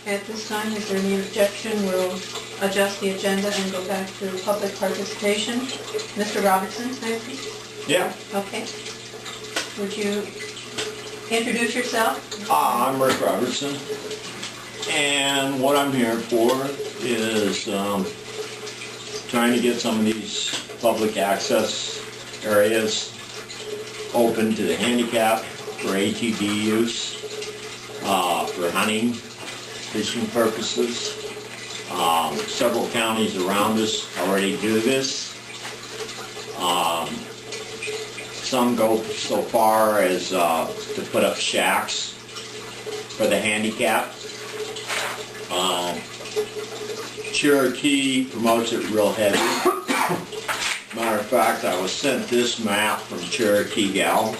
At this time, is there any objection? We'll adjust the agenda and go back to public participation. Mr. Robertson, may I please? Yeah. Okay. Would you introduce yourself? I'm Rick Robertson, and what I'm here for is trying to get some of these public access areas open to the handicap for ATV use, for hunting, fishing purposes. Several counties around us already do this. Some go so far as to put up shacks for the handicap. Cherokee promotes it real heavy. Matter of fact, I was sent this map from Cherokee Gal.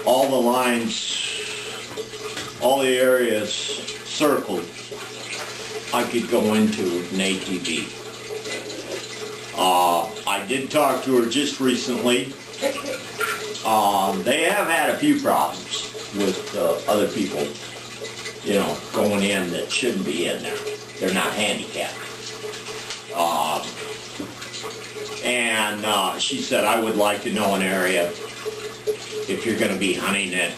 All the lines, all the areas circled, I could go into with an ATV. I did talk to her just recently. They have had a few problems with other people, you know, going in that shouldn't be in there. They're not handicapped. And she said, I would like to know an area, if you're going to be hunting it,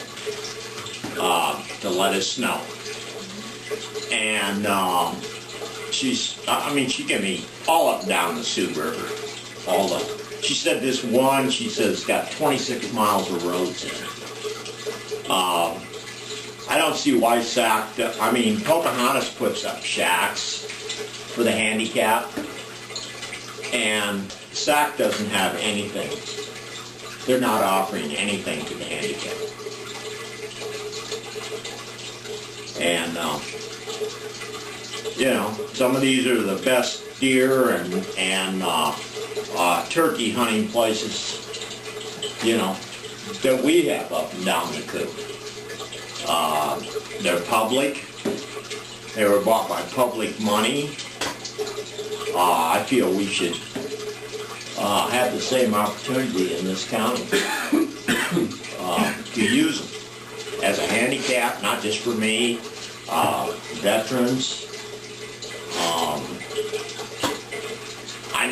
to let us know. And she gave me all up and down the Sioux River. She said this one, she says, it's got 26 miles of roads in it. I don't see why Pocahontas puts up shacks for the handicap, and SAC doesn't have anything. They're not offering anything to the handicap. And, you know, some of these are the best deer and turkey hunting places, you know, that we have up and down the coop. They're public. They were bought by public money. I feel we should have the same opportunity in this county to use them as a handicap, not just for me, veterans. I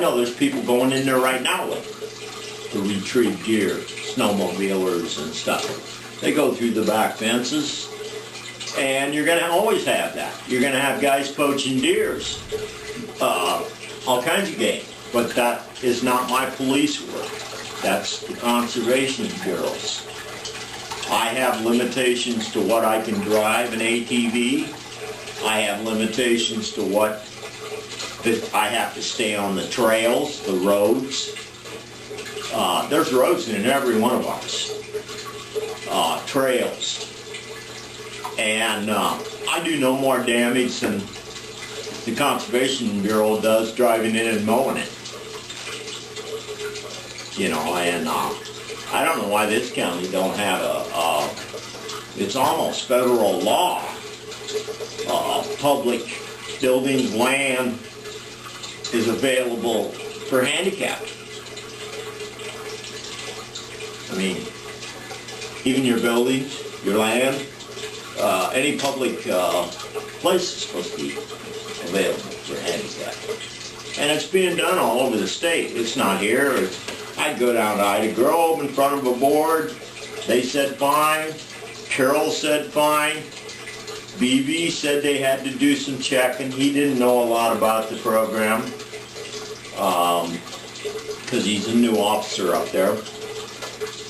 know there's people going in there right now to retrieve deer, snowmobilers and stuff. They go through the back fences, and you're going to always have that. You're going to have guys poaching deers, all kinds of game. But that is not my police work. That's the Conservation Bureau's. I have limitations to what I can drive an ATV. I have limitations to what I have to stay on the trails, the roads. There's roads in every one of ours. Trails. And I do no more damage than the Conservation Bureau does driving in and mowing it. You know, and I don't know why this county don't have it's almost federal law. Public buildings, land is available for handicapped. I mean, even your buildings, your land, any public place is supposed to be available for handicapped. And it's being done all over the state. It's not here. I'd go down to Ida Grove in front of a board. They said fine. Carroll said fine. BB said they had to do some checking. He didn't know a lot about the program because he's a new officer up there.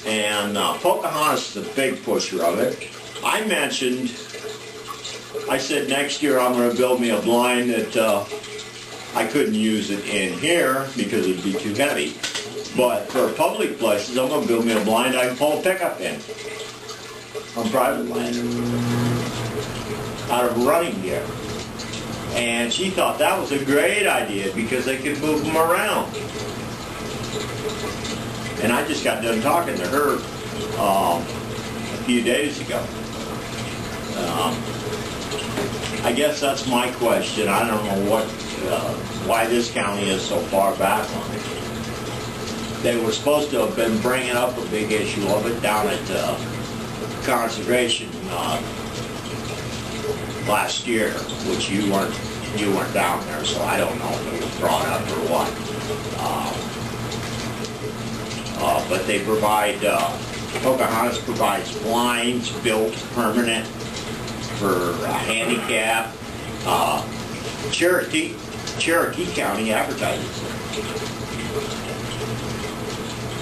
And Pocahontas is a big pusher of it. I said next year I'm going to build me a blind that I couldn't use it in here because it'd be too heavy. But for public places, I'm going to build me a blind I can pull a pickup in on private land out of running gear. And she thought that was a great idea because they could move them around. And I just got done talking to her a few days ago. I guess that's my question. I don't know why this county is so far back on it. They were supposed to have been bringing up a big issue of it down at Conservation last year, which you weren't down there, so I don't know if it was brought up or what. But they provide, Pocahontas provides blinds built permanent for handicap. Cherokee County advertises it.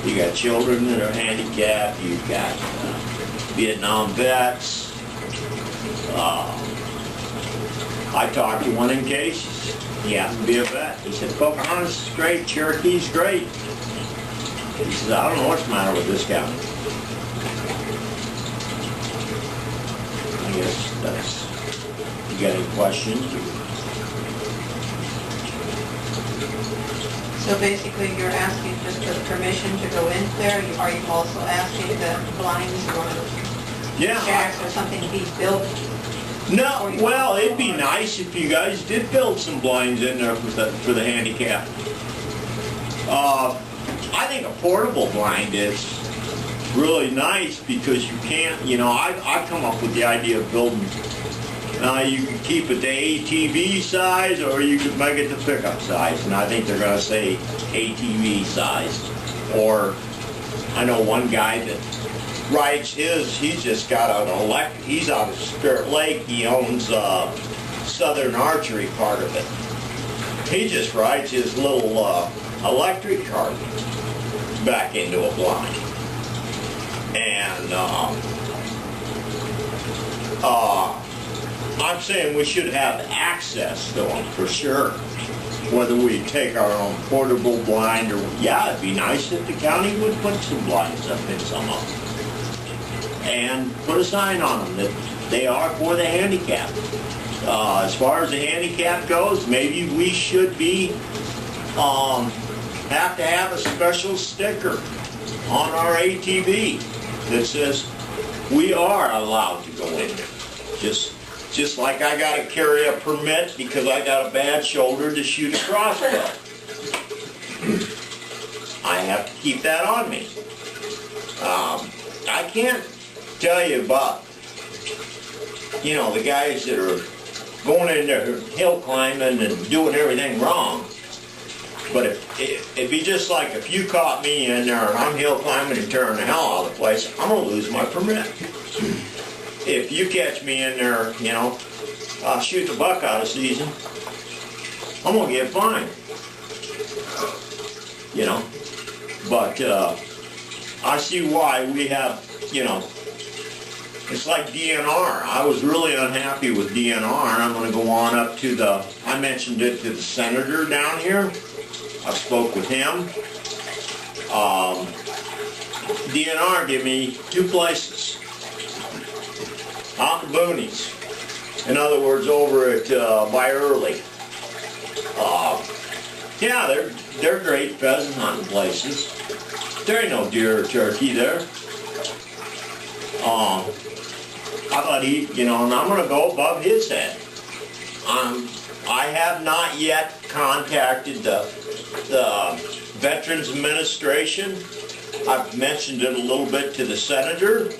You got children that are handicapped, you've got Vietnam vets. I talked to one in case, he happened to be a vet. He said, Pocahontas is great, Cherokee's great. He says, I don't know what's the matter with this county. I guess that's, you got any questions? So basically, you're asking just for permission to go in there? Are you also asking that blinds or shacks or something be built? No, well, it'd be nice if you guys did build some blinds in there for the handicap. I think a portable blind is really nice because you can't, I've come up with the idea of building, you can keep it the ATV size or you could make it the pickup size, and I think they're going to say ATV size. Or I know one guy that rides his, he's just got an he's out of Spirit Lake, he owns Southern Archery part of it. He just rides his little electric cart back into a blind. And I'm saying we should have access to them for sure. Whether we take our own portable blind or, yeah, it'd be nice if the county would put some blinds up in some of them. And put a sign on them that they are for the handicapped. As far as the handicap goes, maybe we should have to have a special sticker on our ATV that says we are allowed to go in there. Just like I got to carry a permit because I got a bad shoulder to shoot a crossbow. I have to keep that on me. I can't tell you about, the guys that are going in there hill climbing and doing everything wrong. But it'd be just like if you caught me in there and I'm hill climbing and tearing the hell out of the place, I'm going to lose my permit. If you catch me in there, shoot the buck out of season, I'm going to get fined. But I see why we have, it's like DNR. I was really unhappy with DNR. I'm going to go on up to I mentioned it to the senator down here. I spoke with him. DNR gave me 2 places. Out in the boonies. In other words, over at by Early. Yeah, they're great pheasant hunting places. There ain't no deer or turkey there. How about and I'm going to go above his head. I have not yet contacted the Veterans Administration. I've mentioned it a little bit to the senator.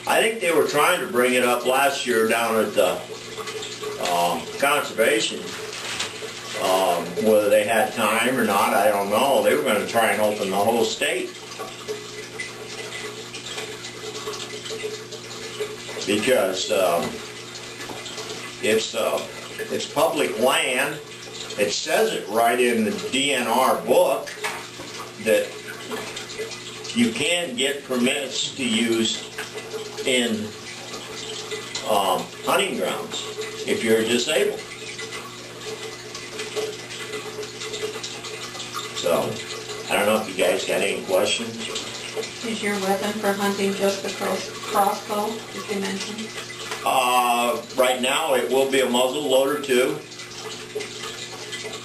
I think they were trying to bring it up last year down at the Conservation. Whether they had time or not, I don't know. They were going to try and open the whole state. Because it's public land. It says it right in the DNR book that you can get permits to use in hunting grounds if you're disabled. So, I don't know if you guys got any questions. Is your weapon for hunting just a crossbow, did you mention? Right now it will be a muzzle loader too.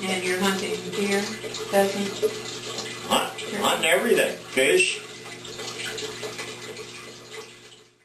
And you're hunting deer, pheasant? Hunting everything. Fish,